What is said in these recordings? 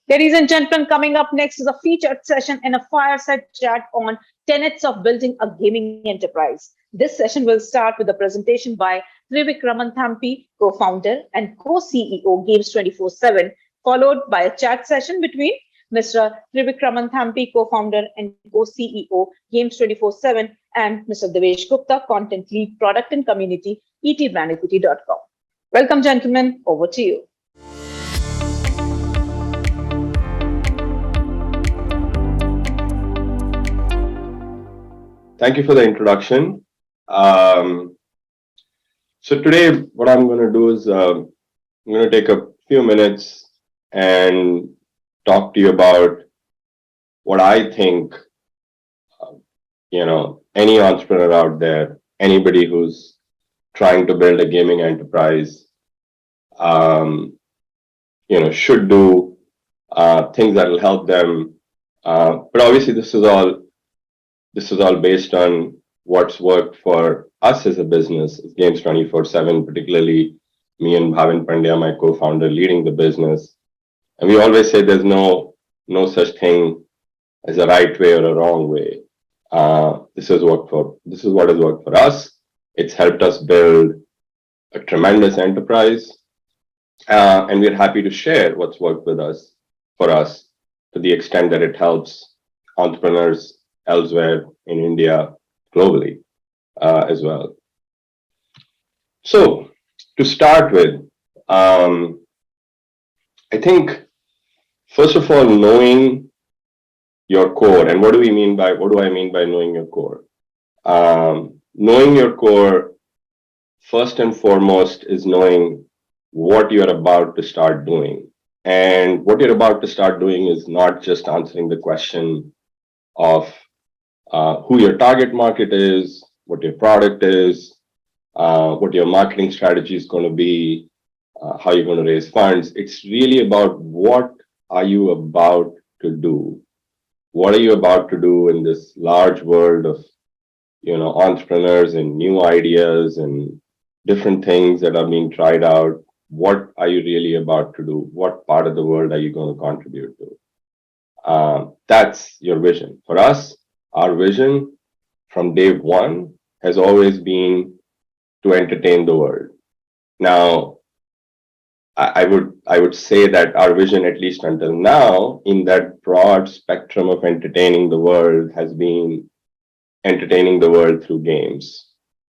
Ladies and gentlemen, coming up next is a featured session and a fireside chat on tenets of building a gaming enterprise. This session will start with a presentation by Trivikraman Thampy, co-founder and co-CEO Games 24/7, followed by a chat session between Mr. Trivikraman Thampy, co-founder and co-CEO Games 24/7, and Mr. Devesh Gupta, content lead, product and community, etbrandequity.com. Welcome, gentlemen. Over to you. Thank you for the introduction. Um, so today, what I'm going to do is I'm going to take a few minutes and talk to you about what I think, any entrepreneur out there, anybody who's trying to build a gaming enterprise, should do things that will help them. But obviously, this is all based on what's worked for us as a business, Games 24/7, particularly me and Bhavin Pandya, my co-founder, leading the business. And we always say there's no such thing as a right way or a wrong way. This is what has worked for us. It's helped us build a tremendous enterprise, and we're happy to share what's worked for us to the extent that it helps entrepreneurs elsewhere in India, globally as well. So, to start with, I think first of all, knowing your core, and what do I mean by knowing your core? Knowing your core, first and foremost, is knowing what you're about to start doing. And what you're about to start doing is not just answering the question of who your target market is, what your product is, what your marketing strategy is going to be, how you're going to raise funds. It's really about what are you about to do? What are you about to do in this large world of entrepreneurs and new ideas and different things that are being tried out? What are you really about to do? What part of the world are you going to contribute to? That's your vision. For us, our vision from day one has always been to entertain the world. Now, I would say that our vision, at least until now, in that broad spectrum of entertaining the world, has been entertaining the world through games.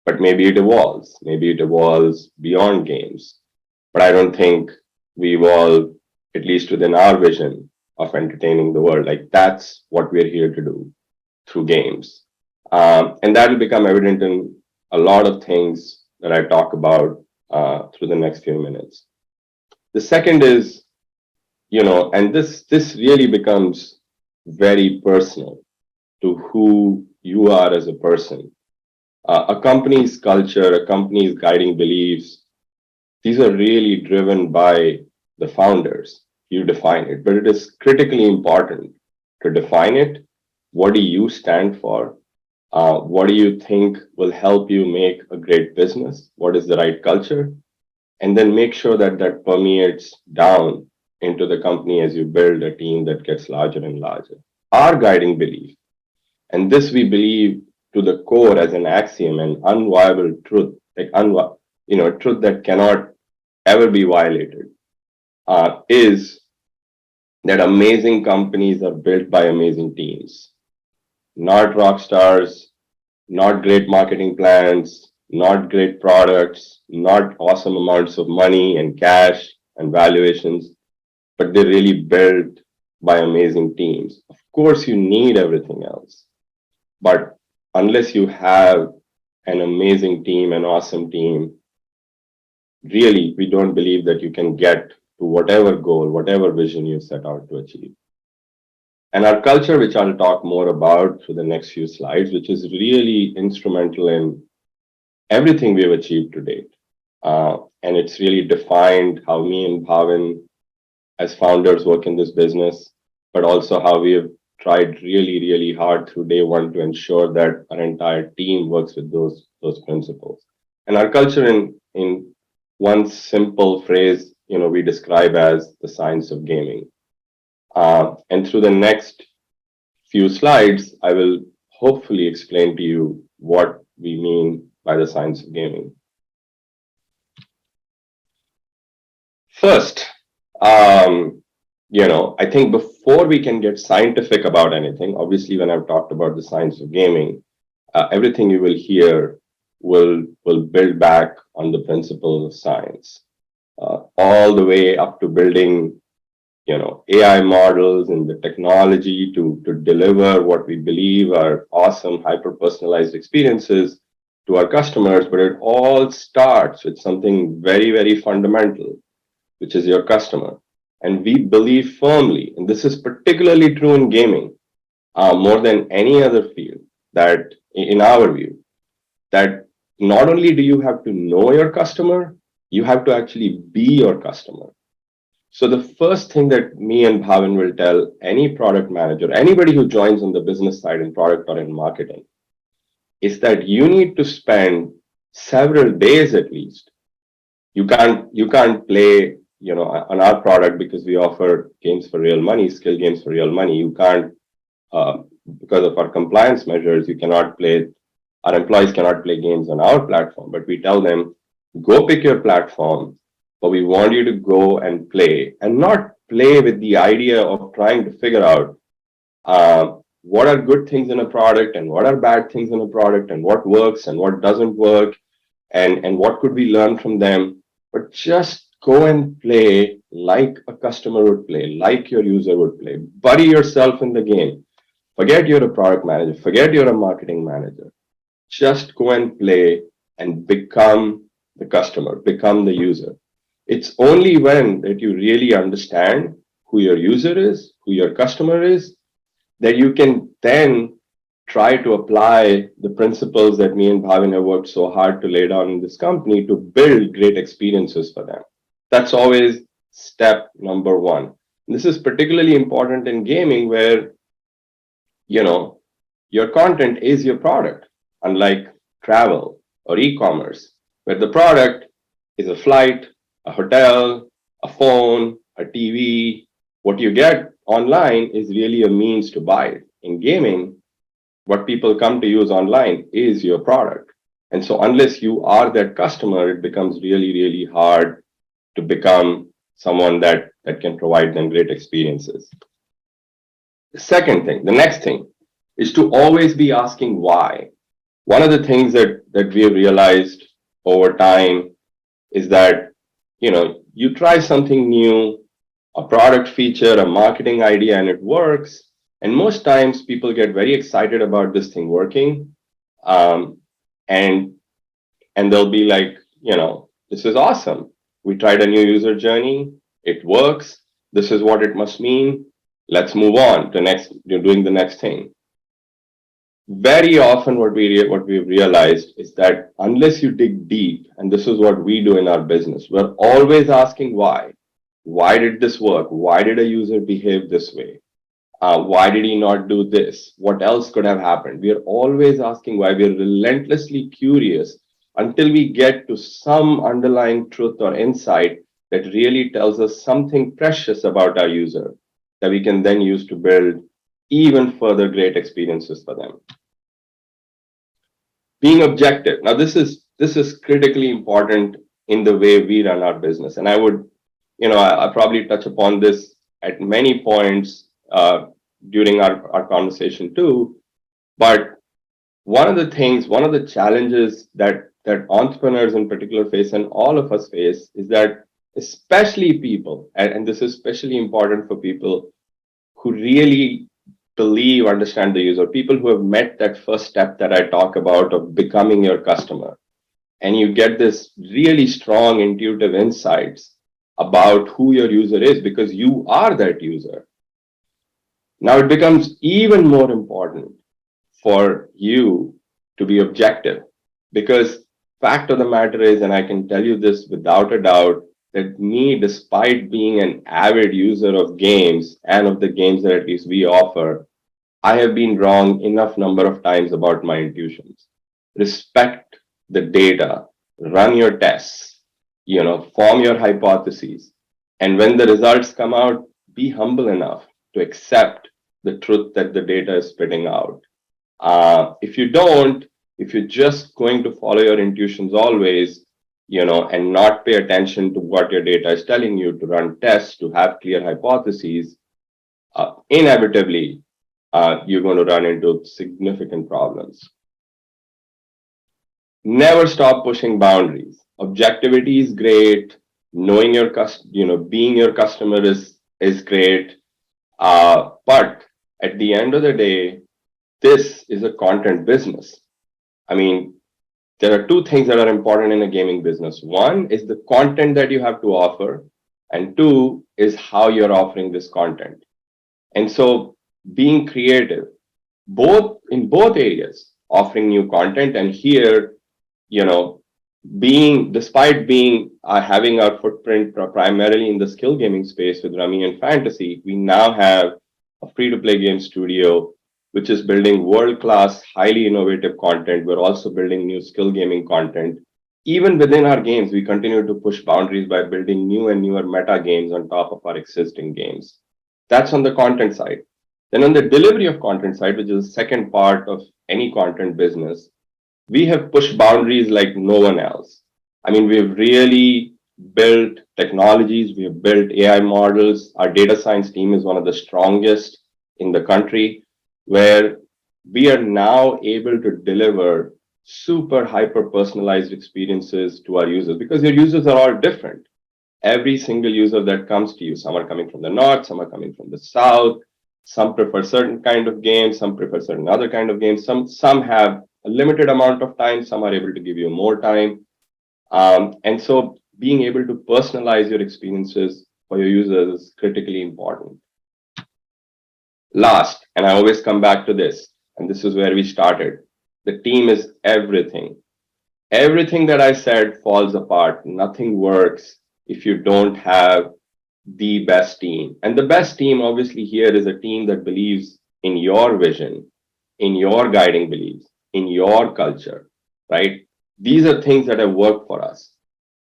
But maybe it evolves. Maybe it evolves beyond games. But I don't think we evolve, at least within our vision of entertaining the world. Like, that's what we're here to do through games. And that will become evident in a lot of things that I talk about through the next few minutes. The second is, and this really becomes very personal to who you are as a person. A company's culture, a company's guiding beliefs, these are really driven by the founders. You define it, but it is critically important to define it. What do you stand for? What do you think will help you make a great business? What is the right culture? And then make sure that that permeates down into the company as you build a team that gets larger and larger. Our guiding belief, and this we believe to the core as an axiom and unviable truth, truth that cannot ever be violated, is that amazing companies are built by amazing teams, not rock stars, not great marketing plans, not great products, not awesome amounts of money and cash and valuations, but they're really built by amazing teams. Of course, you need everything else, but unless you have an amazing team, an awesome team, really, we don't believe that you can get to whatever goal, whatever vision you set out to achieve. And our culture, which I'll talk more about through the next few slides, which is really instrumental in everything we've achieved to date. And it's really defined how me and Bhavin as founders work in this business, but also how we have tried really, really hard through day one to ensure that our entire team works with those principles. And our culture in one simple phrase, we describe as the science of gaming. And through the next few slides, I will hopefully explain to you what we mean by the science of gaming. First, I think before we can get scientific about anything, obviously, when I've talked about the science of gaming, everything you will hear will build back on the principles of science, all the way up to building, AI models and the technology to deliver what we believe are awesome, hyper personalized experiences to our customers. But it all starts with something very, very fundamental, which is your customer. And we believe firmly, and this is particularly true in gaming, more than any other field, that in our view, that not only do you have to know your customer, you have to actually be your customer. So the first thing that me and Bhavin will tell any product manager, anybody who joins on the business side in product or in marketing, is that you need to spend several days at least. You can't play, on our product, because we offer games for real money, skill games for real money. You can't, uh, because of our compliance measures, you cannot play. Our employees cannot play games on our platform. But we tell them, go pick your platform, but we want you to go and play, and not play with the idea of trying to figure out what are good things in a product and what are bad things in a product and what works and what doesn't work, and what could we learn from them. But just go and play like a customer would play, like your user would play. Bury yourself in the game. Forget you're a product manager, forget you're a marketing manager. Just go and play and become the customer, become the user. It's only when that you really understand who your user is, who your customer is, that you can then try to apply the principles that me and Bhavin have worked so hard to lay down in this company to build great experiences for them. That's always step number one. This is particularly important in gaming where, you know, your content is your product, unlike travel or e-commerce, where the product is a flight, a hotel, a phone, a TV. What you get online is really a means to buy it. In gaming, what people come to use online is your product. And so unless you are that customer, it becomes really, really hard to become someone that can provide them great experiences. The second thing, the next thing, is to always be asking why. One of the things that we have realized over time is that, you try something new, a product feature, a marketing idea, and it works. And most times people get very excited about this thing working. Um, and they'll be like, this is awesome. We tried a new user journey. It works. This is what it must mean. Let's move on to next, doing the next thing. Very often what we've realized is that unless you dig deep, and this is what we do in our business, we're always asking why. Why did this work? Why did a user behave this way? Why did he not do this? What else could have happened? We are always asking why. We are relentlessly curious until we get to some underlying truth or insight that really tells us something precious about our user that we can then use to build even further great experiences for them. Being objective. Now, this is critically important in the way we run our business, and I would, I probably touch upon this at many points during our conversation too. But one of the challenges that entrepreneurs in particular face, and all of us face, is that especially people, and this is especially important for people who really believe, understand the user, people who have met that first step that I talk about of becoming your customer. And you get this really strong intuitive insights about who your user is because you are that user. Now it becomes even more important for you to be objective because fact of the matter is, and I can tell you this without a doubt, that me, despite being an avid user of games and of the games that at least we offer, I have been wrong enough number of times about my intuitions. Respect the data, run your tests, form your hypotheses. And when the results come out, be humble enough to accept the truth that the data is spitting out. If you don't, if you're just going to follow your intuitions always, and not pay attention to what your data is telling you, to run tests, to have clear hypotheses, inevitably, you're going to run into significant problems. Never stop pushing boundaries. Objectivity is great. Knowing your being your customer is great. But at the end of the day, this is a content business. I mean, there are two things that are important in a gaming business. One is the content that you have to offer, and two is how you're offering this content. And so being creative, in both areas, offering new content, and here, despite having our footprint primarily in the skill gaming space with Rummy and Fantasy, we now have a free-to-play game studio which is building world-class, highly innovative content. We're also building new skill gaming content. Even within our games, we continue to push boundaries by building new and newer meta games on top of our existing games. That's on the content side. Then on the delivery of content side, which is the second part of any content business, we have pushed boundaries like no one else. I mean, we've really built technologies, we have built AI models. Our data science team is one of the strongest in the country, where we are now able to deliver super hyper personalized experiences to our users, because your users are all different. Every single user that comes to you, some are coming from the north, some are coming from the south, some prefer certain kind of games, some prefer certain other kind of games, some have a limited amount of time, some are able to give you more time. And so being able to personalize your experiences for your users is critically important. Last, and I always come back to this, and this is where we started, the team is everything. Everything that I said falls apart. Nothing works if you don't have the best team. And the best team, obviously, here is a team that believes in your vision, in your guiding beliefs, in your culture, right? These are things that have worked for us.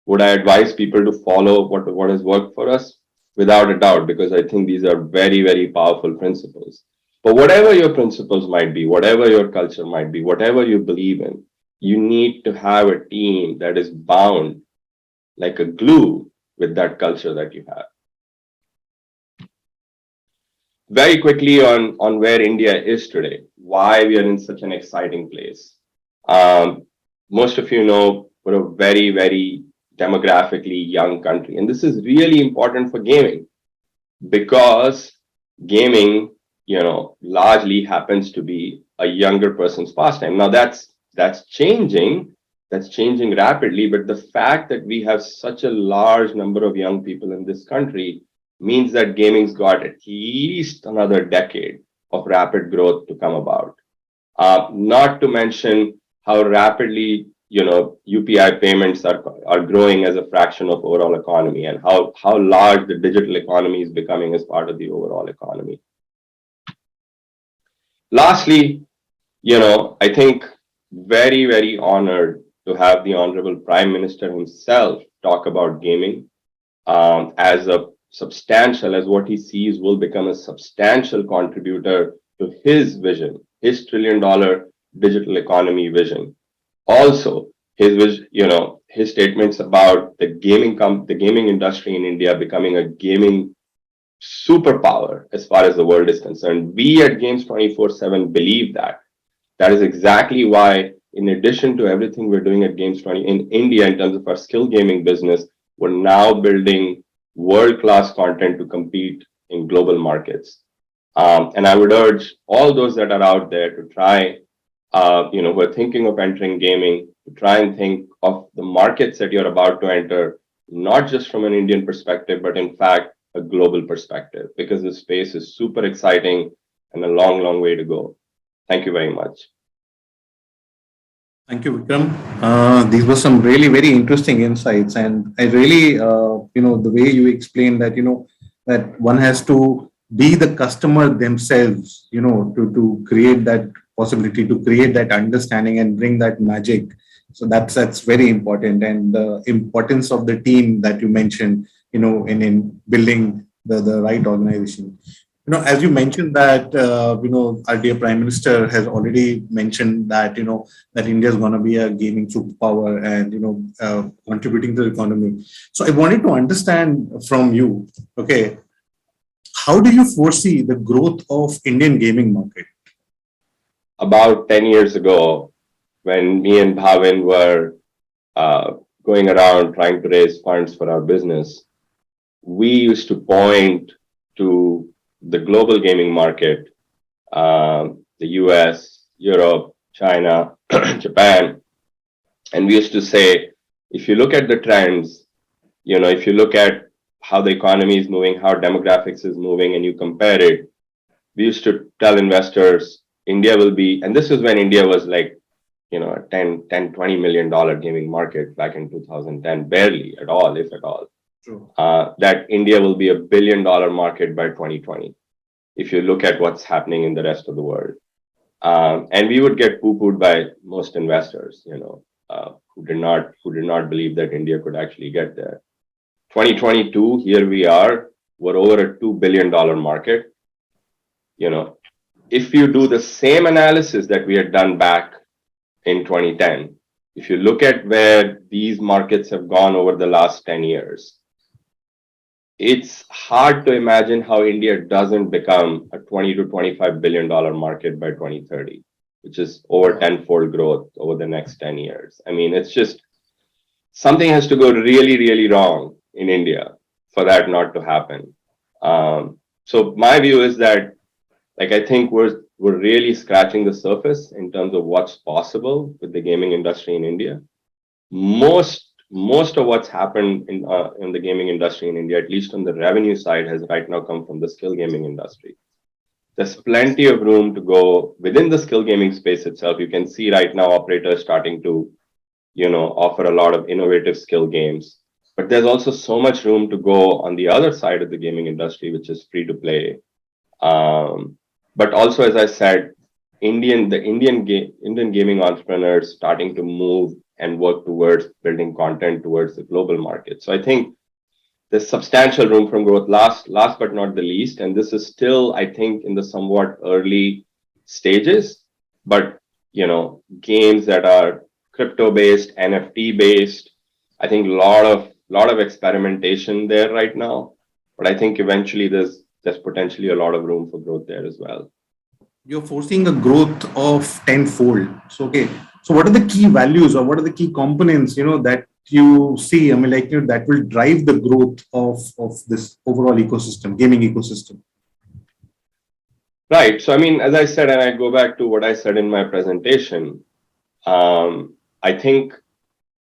Would I advise people to follow what has worked for us? Without a doubt, because I think these are very, very powerful principles. But whatever your principles might be, whatever your culture might be, whatever you believe in, you need to have a team that is bound like a glue with that culture that you have. Very quickly on where India is today, why we are in such an exciting place. Most of you know we're a very, very demographically young country. And this is really important for gaming, because gaming, largely happens to be a younger person's pastime. Now that's changing. That's changing rapidly. But the fact that we have such a large number of young people in this country means that gaming's got at least another decade of rapid growth to come about. Not to mention how rapidly UPI payments are growing as a fraction of overall economy, and how large the digital economy is becoming as part of the overall economy. Lastly, I think very, very honored to have the Honorable Prime Minister himself talk about gaming as what he sees will become a substantial contributor to his vision, his $1 trillion digital economy vision. Also, his statements about the gaming industry in India becoming a gaming superpower as far as the world is concerned. We at Games 24/7 believe that. That is exactly why, in addition to everything we're doing at Games 20 in India in terms of our skill gaming business, we're now building world-class content to compete in global markets. And I would urge all those that are out there to try, who are thinking of entering gaming, to try and think of the markets that you're about to enter, not just from an Indian perspective, but in fact, a global perspective, because the space is super exciting and a long, long way to go. Thank you very much. Thank you, Vikram. These were some really very interesting insights, and I really, the way you explained that, that one has to be the customer themselves, to create that possibility, to create that understanding and bring that magic. So that's very important, and the importance of the team that you mentioned, in building the right organization. As you mentioned that, our dear Prime Minister has already mentioned that, that India is going to be a gaming superpower and, contributing to the economy. So I wanted to understand from you, okay, how do you foresee the growth of Indian gaming market? About 10 years ago, when me and Bhavin were going around trying to raise funds for our business, we used to point to the global gaming market, the US, Europe, China, Japan. And we used to say, if you look at the trends, if you look at how the economy is moving, how demographics is moving, and you compare it, we used to tell investors, India will be, and this is when India was like, a 10, $20 million gaming market back in 2010, barely at all, if at all. True. That India will be $1 billion market by 2020, if you look at what's happening in the rest of the world. And we would get poo-pooed by most investors, who did not believe that India could actually get there. 2022, here we are, we're over a $2 billion market. If you do the same analysis that we had done back in 2010, if you look at where these markets have gone over the last 10 years, it's hard to imagine how India doesn't become a $20 to $25 billion market by 2030, which is over tenfold growth over the next 10 years. I mean, it's just something has to go really, really wrong in India for that not to happen. So my view is that, I think we're really scratching the surface in terms of what's possible with the gaming industry in India. Most of what's happened in the gaming industry in India, at least on the revenue side, has right now come from the skill gaming industry. There's plenty of room to go within the skill gaming space itself. You can see right now operators starting to, offer a lot of innovative skill games. But there's also so much room to go on the other side of the gaming industry, which is free to play. But also, as I said, Indian gaming entrepreneurs starting to move and work towards building content towards the global market. So I think there's substantial room for growth. Last but not the least, and this is still, I think, in the somewhat early stages, but games that are crypto based, NFT based, I think a lot of experimentation there right now. But I think eventually there's potentially a lot of room for growth there as well. You're foreseeing a growth of tenfold. So, okay. So what are the key values or what are the key components, that you see, that will drive the growth of this overall ecosystem, gaming ecosystem? Right. So, as I said, and I go back to what I said in my presentation, I think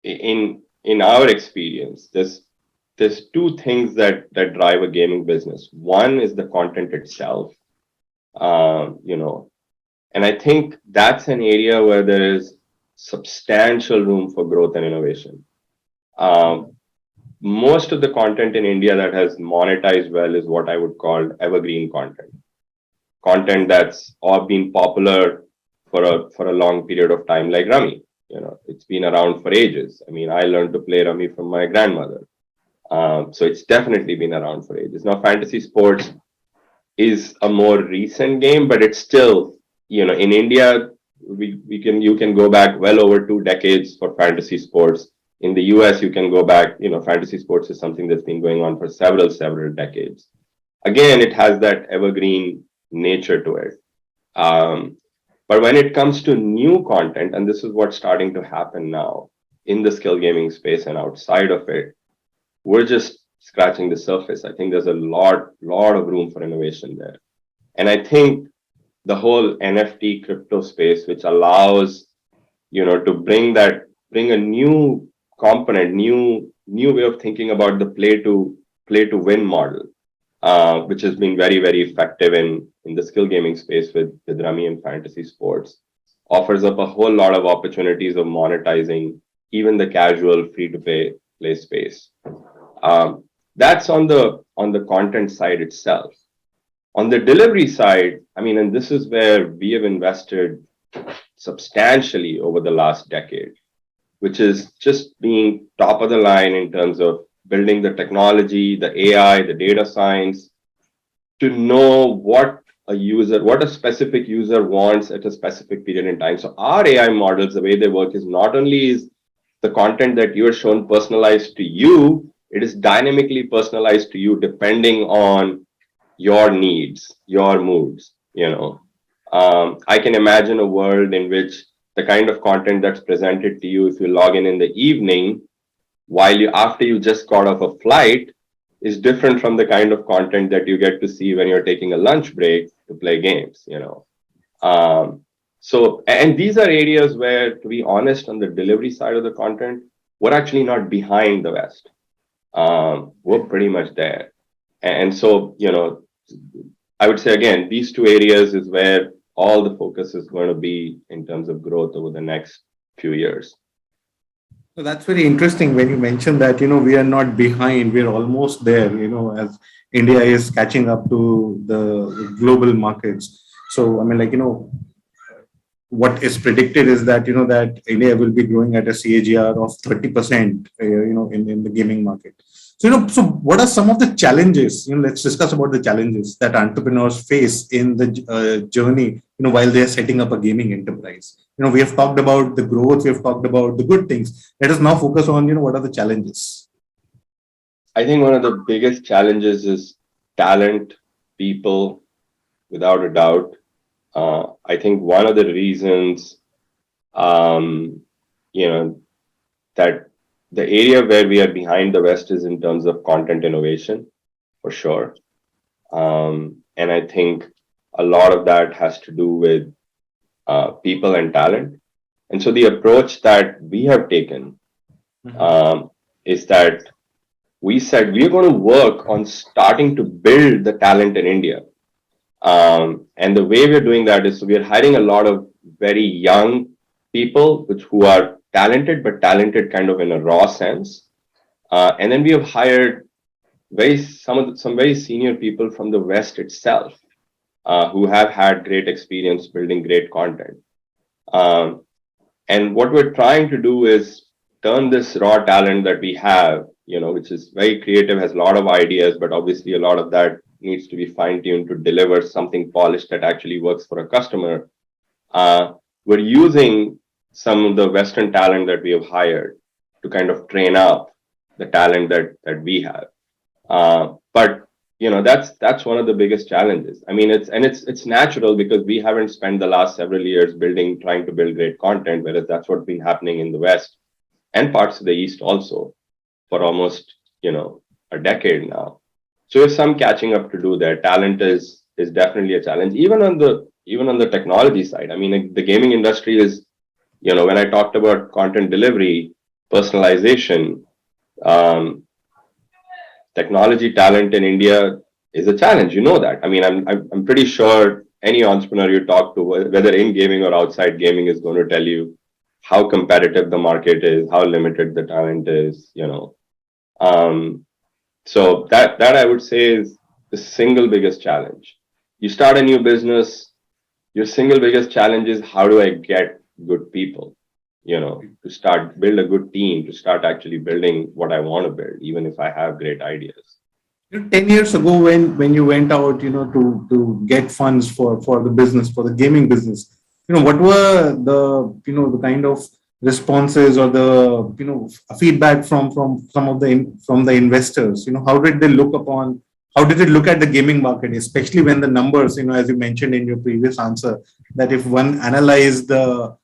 in our experience, there's two things that drive a gaming business. One is the content itself, and I think that's an area where there is substantial room for growth and innovation. Most of the content in India that has monetized well is what I would call evergreen content that's all been popular for a long period of time, like Rummy. It's been around for ages. I learned to play Rummy from my grandmother. So it's definitely been around for ages. Now, fantasy sports is a more recent game, but it's still, in India, you can go back well over 2 decades for fantasy sports. In the US, you can go back, fantasy sports is something that's been going on for several decades. Again, it has that evergreen nature to it. But when it comes to new content, and this is what's starting to happen now in the skill gaming space and outside of it, we're just scratching the surface. I think there's a lot of room for innovation there. And I think the whole NFT crypto space, which allows, to bring a new component, new way of thinking about the play to win model, which has been very, very effective in the skill gaming space with Rummy and fantasy sports, offers up a whole lot of opportunities of monetizing even the casual free-to-play space. That's on the content side itself. On the delivery side, and this is where we have invested substantially over the last decade, which is just being top of the line in terms of building the technology, the AI, the data science to know what a specific user wants at a specific period in time. So our AI models, the way they work is not only is the content that you're shown personalized to you, it is dynamically personalized to you depending on your needs, your moods, I can imagine a world in which the kind of content that's presented to you if you log in the evening after you just got off a flight is different from the kind of content that you get to see when you're taking a lunch break to play games. And these are areas where, to be honest, on the delivery side of the content, we're actually not behind the West. We're pretty much there. And so, I would say again, these two areas is where all the focus is going to be in terms of growth over the next few years. So that's very interesting when you mentioned that, we are not behind, we're almost there, as India is catching up to the global markets. So, I mean, what is predicted is that, that India will be growing at a CAGR of 30%, in the gaming market. So, so what are some of the challenges? Let's discuss about the challenges that entrepreneurs face in the journey, while they are setting up a gaming enterprise. We have talked about the growth, we have talked about the good things. Let us now focus on, what are the challenges? I think one of the biggest challenges is talent, people, without a doubt. I think one of the reasons, that the area where we are behind the West is in terms of content innovation, for sure. And I think a lot of that has to do with people and talent. And so the approach that we have taken is that we said we're going to work on starting to build the talent in India. And the way we're doing that is we're hiring a lot of very young people who are talented, but talented kind of in a raw sense. And then we have hired some very senior people from the West itself who have had great experience building great content. And what we're trying to do is turn this raw talent that we have, which is very creative, has a lot of ideas, but obviously a lot of that needs to be fine-tuned to deliver something polished that actually works for a customer. We're using some of the Western talent that we have hired to kind of train up the talent that we have. But that's one of the biggest challenges. I mean, it's natural because we haven't spent the last several years trying to build great content, whereas that's what's been happening in the West and parts of the East also for almost a decade now. So there's some catching up to do there. Talent is definitely a challenge, even on the technology side. I mean, the gaming industry is, when I talked about content delivery, personalization, technology talent in India is a challenge. That. I mean, I'm pretty sure any entrepreneur you talk to, whether in gaming or outside gaming, is going to tell you how competitive the market is, how limited the talent is. So that I would say is the single biggest challenge. You start a new business, your single biggest challenge is how do I get good people, to build a good team, to start actually building what I want to build, even if I have great ideas. 10 years ago, when you went out, to get funds for the business, for the gaming business, what were the kind of responses or the feedback from some of the investors? How did they how did it look at the gaming market, especially when the numbers, as you mentioned in your previous answer, that if one analyzed the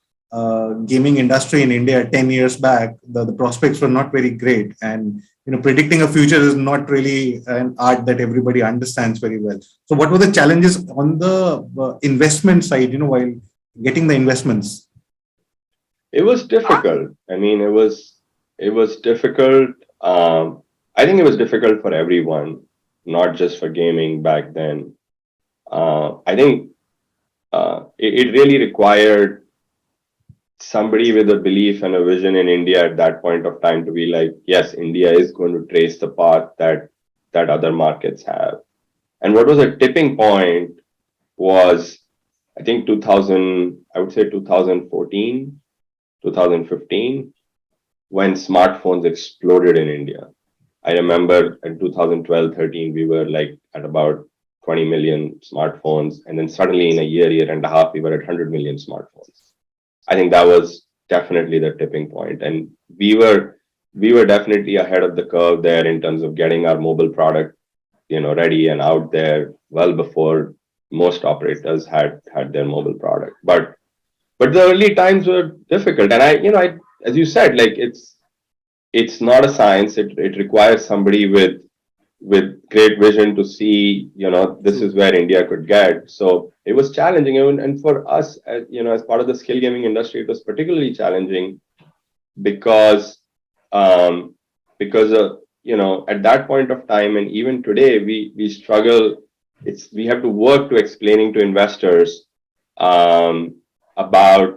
gaming industry in India 10 years back, the prospects were not very great, and predicting a future is not really an art that everybody understands very well. So what were the challenges on the investment side, while getting the investments? It was difficult. I mean, it was difficult. I think it was difficult for everyone, not just for gaming back then. I think it really required somebody with a belief and a vision in India at that point of time to be like, yes, India is going to trace the path that other markets have. And what was a tipping point was, I think 2014, 2015, when smartphones exploded in India. I remember in 2012, 13, we were like at about 20 million smartphones. And then suddenly in a year and a half, we were at 100 million smartphones. I think that was definitely the tipping point. And we were definitely ahead of the curve there in terms of getting our mobile product, ready and out there well before most operators had their mobile product. But the early times were difficult. And as you said, like it's not a science. It requires somebody with great vision to see, this is where India could get. So it was challenging. And for us, as part of the skill gaming industry, it was particularly challenging because, at that point of time, and even today, we struggle. We have to work to explaining to investors about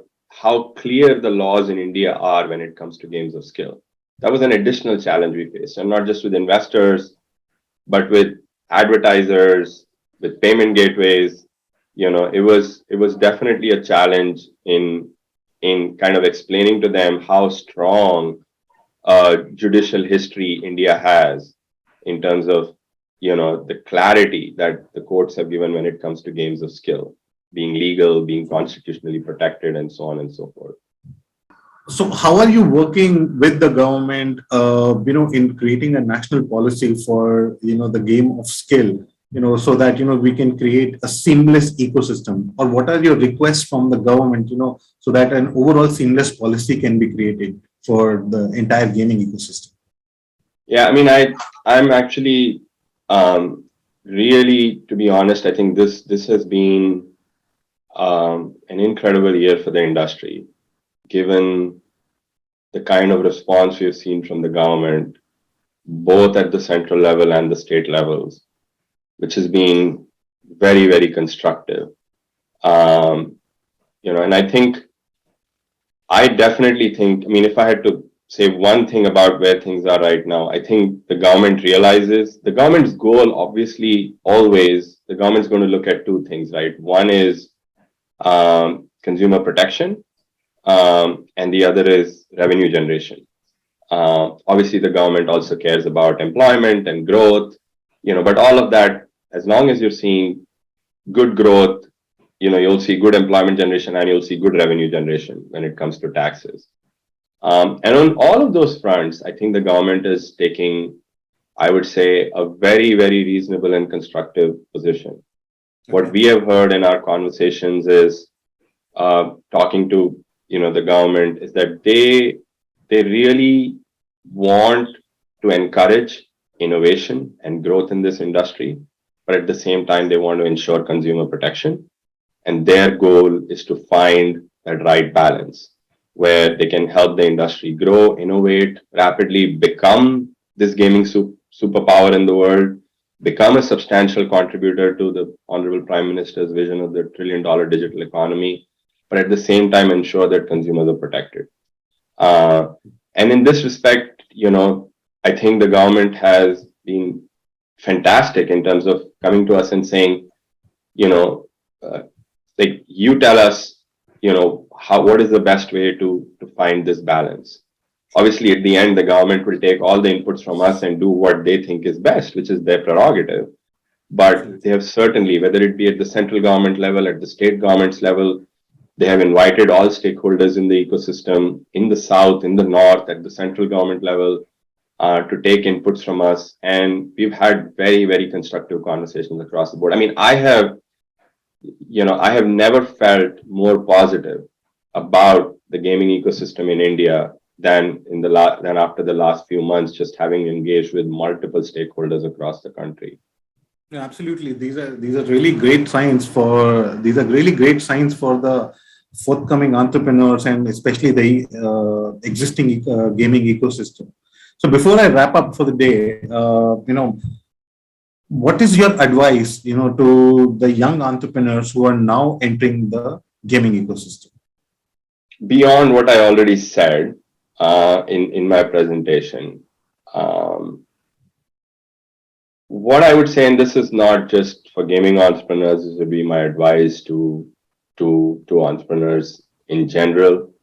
how clear the laws in India are when it comes to games of skill. That was an additional challenge we faced, and not just with investors, but with advertisers, with payment gateways. It was definitely a challenge in kind of explaining to them how strong judicial history India has in terms of the clarity that the courts have given when it comes to games of skill being legal, being constitutionally protected, and so on and so forth. So how are you working with the government, in creating a national policy for, the game of skill, so that, we can create a seamless ecosystem? Or what are your requests from the government, so that an overall seamless policy can be created for the entire gaming ecosystem? Yeah, I'm actually really, to be honest, I think this has been an incredible year for the industry, given the kind of response we've seen from the government, both at the central level and the state levels, which has been very, very constructive. And I definitely think, if I had to say one thing about where things are right now, I think the government realizes the government's goal, obviously, always, the government's going to look at two things, right? One is consumer protection, and the other is revenue generation. Obviously, the government also cares about employment and growth, but all of that, as long as you're seeing good growth, you'll see good employment generation and you'll see good revenue generation when it comes to taxes. And on all of those fronts, I think the government is taking, I would say, a very, very reasonable and constructive position. Okay. What we have heard in our conversations is talking to the government is that they really want to encourage innovation and growth in this industry, but at the same time they want to ensure consumer protection, and their goal is to find that right balance where they can help the industry grow, innovate rapidly, become this gaming superpower in the world, become a substantial contributor to the Honorable Prime Minister's vision of the $1 trillion digital economy, but at the same time ensure that consumers are protected. And in this respect, I think the government has been fantastic in terms of coming to us and saying, like, you tell us, what is the best way to find this balance. Obviously, at the end, the government will take all the inputs from us and do what they think is best, which is their prerogative. But they have certainly, whether it be at the central government level, at the state government's level, they have invited all stakeholders in the ecosystem, in the south, in the north, at the central government level, to take inputs from us. And we've had very, very constructive conversations across the board. I have never felt more positive about the gaming ecosystem in India than after the last few months, just having engaged with multiple stakeholders across the country. Yeah, absolutely. These are really great signs for the forthcoming entrepreneurs and especially the existing gaming ecosystem. So before I wrap up for the day, what is your advice, to the young entrepreneurs who are now entering the gaming ecosystem? Beyond what I already said in my presentation, what I would say, and this is not just for gaming entrepreneurs, this would be my advice to entrepreneurs in general.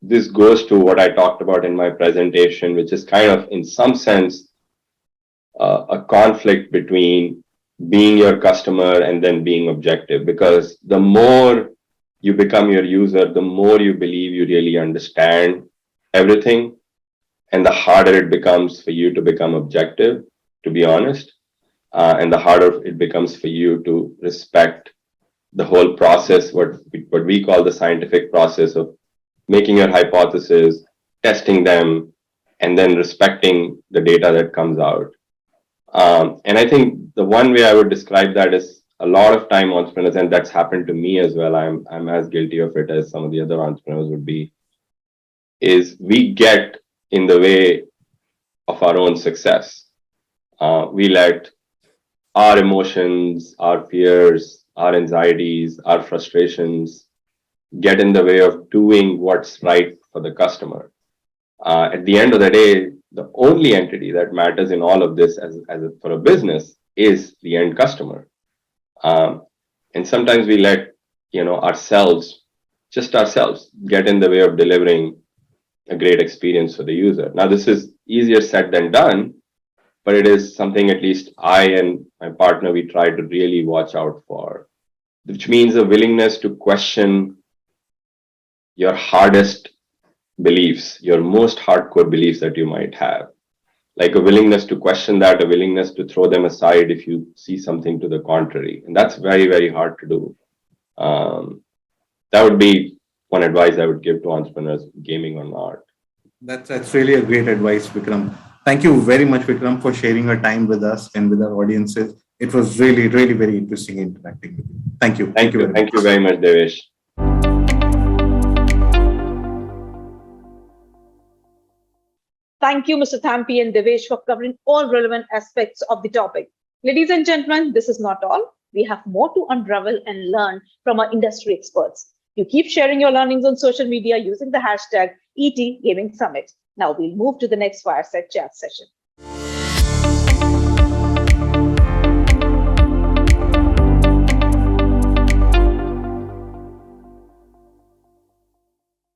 This goes to what I talked about in my presentation, which is kind of, in some sense, a conflict between being your customer and then being objective, because the more you become your user, the more you believe you really understand everything, and the harder it becomes for you to become objective, to be honest, and the harder it becomes for you to respect the whole process, what we call the scientific process of making your hypothesis, testing them, and then respecting the data that comes out. And I think the one way I would describe that is a lot of time entrepreneurs, and that's happened to me as well. I'm as guilty of it as some of the other entrepreneurs would be, is we get in the way of our own success. We let our emotions, our fears, our anxieties, our frustrations get in the way of doing what's right for the customer. At the end of the day, the only entity that matters in all of this for a business is the end customer. And sometimes we let ourselves, just ourselves, get in the way of delivering a great experience for the user. Now, this is easier said than done, but it is something at least I and my partner, we try to really watch out for, which means a willingness to question your hardest beliefs, your most hardcore beliefs that you might have, like a willingness to question that, a willingness to throw them aside if you see something to the contrary. And that's very, very hard to do. That would be one advice I would give to entrepreneurs, gaming or not. That's really a great advice, Vikram. Thank you very much, Vikram, for sharing your time with us and with our audiences. It was really, really very interesting interacting with you. Thank you. Thank you very much, Devesh. Thank you, Mr. Thampy and Devesh, for covering all relevant aspects of the topic. Ladies and gentlemen, this is not all. We have more to unravel and learn from our industry experts. You keep sharing your learnings on social media using the hashtag #ET Gaming Summit. Now we'll move to the next fireside chat session.